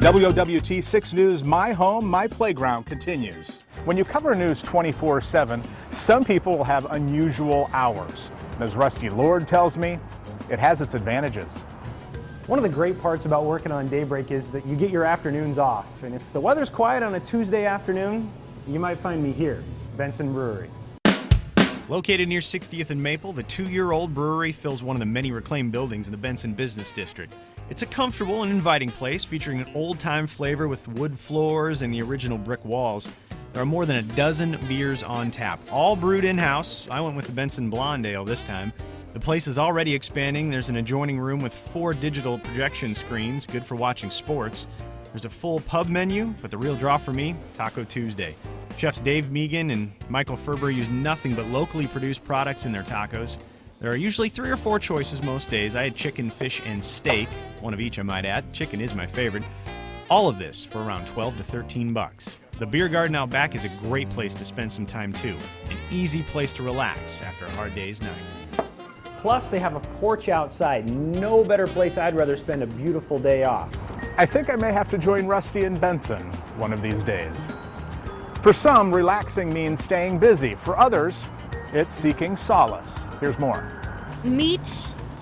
WOWT 6 News My Home, My Playground continues. When you cover news 24/7, some people will have unusual hours. As Rusty Lord tells me, it has its advantages. One of the great parts about working on Daybreak is that you get your afternoons off. And if the weather's quiet on a Tuesday afternoon, you might find me here, Benson Brewery. Located near 60th and Maple, the 2-year-old brewery fills one of the many reclaimed buildings in the Benson Business District. It's a comfortable and inviting place featuring an old-time flavor with wood floors and the original brick walls. There are more than a dozen beers on tap, all brewed in-house. I went with the Benson Blonde Ale this time. The place is already expanding. There's an adjoining room with 4 digital projection screens, good for watching sports. There's a full pub menu, but the real draw for me, Taco Tuesday. Chefs Dave Megan and Michael Ferber use nothing but locally produced products in their tacos. There are usually 3 or 4 choices most days. I had chicken, fish, and steak, one of each I might add. Chicken is my favorite. All of this for around $12 to $13. The beer garden out back is a great place to spend some time too. An easy place to relax after a hard day's night. Plus, they have a porch outside. No better place I'd rather spend a beautiful day off. I think I may have to join Rusty and Benson one of these days. For some, relaxing means staying busy. For others, it's seeking solace. Here's more. Meet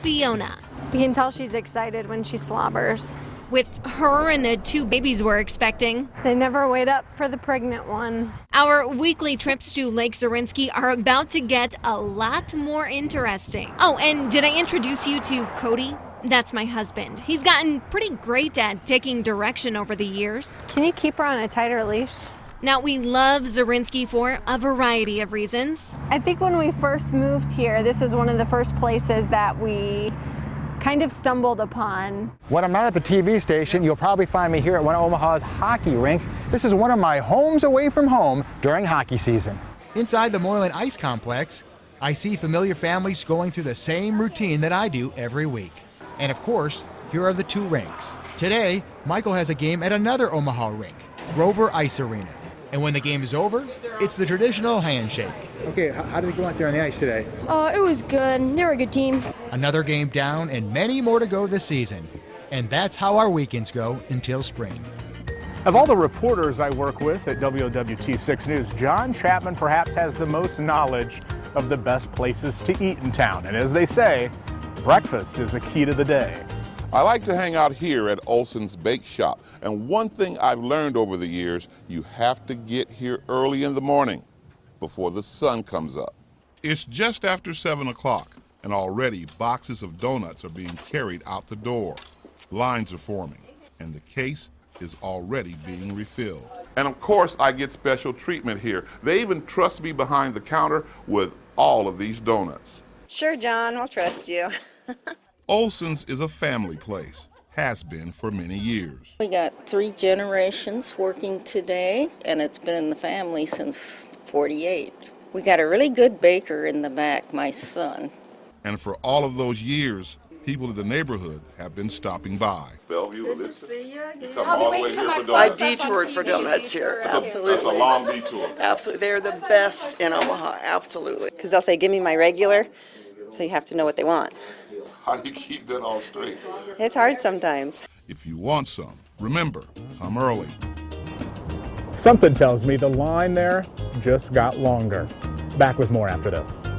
Fiona. You can tell she's excited when she slobbers. With her and the 2 babies we're expecting. They never wait up for the pregnant one. Our weekly trips to Lake Zorinsky are about to get a lot more interesting. Oh, and did I introduce you to Cody? That's my husband. He's gotten pretty great at taking direction over the years. Can you keep her on a tighter leash? Now, we love Zorinsky for a variety of reasons. I think when we first moved here, this is one of the first places that we kind of stumbled upon. When I'm not at the TV station, you'll probably find me here at one of Omaha's hockey rinks. This is one of my homes away from home during hockey season. Inside the Moylan Ice Complex, I see familiar families going through the same routine that I do every week. And of course, here are the 2 rinks. Today, Michael has a game at another Omaha rink, Grover Ice Arena. And when the game is over, it's the traditional handshake. Okay, how did it go out there on the ice today? It was good. They were a good team. Another game down and many more to go this season. And that's how our weekends go until spring. Of all the reporters I work with at WOWT 6 News, John Chapman perhaps has the most knowledge of the best places to eat in town. And as they say, breakfast is a key to the day. I like to hang out here at Olson's Bake Shop. And one thing I've learned over the years, you have to get here early in the morning before the sun comes up. It's just after 7 o'clock, and already boxes of donuts are being carried out the door. Lines are forming, and the case is already being refilled. And of course, I get special treatment here. They even trust me behind the counter with all of these donuts. Sure, John, we'll trust you. Olson's is a family place, has been for many years. We got 3 generations working today, and it's been in the family since '48. We got a really good baker in the back, my son. And for all of those years, people in the neighborhood have been stopping by. Bellevue, Good to see you again. You come all the way here for I donuts. detoured for donuts here, absolutely. That's a long detour. Absolutely, they're the best in Omaha, absolutely. Because they'll say, give me my regular, so you have to know what they want. How do you keep that all straight? It's hard sometimes. If you want some, remember, come early. Something tells me the line there just got longer. Back with more after this.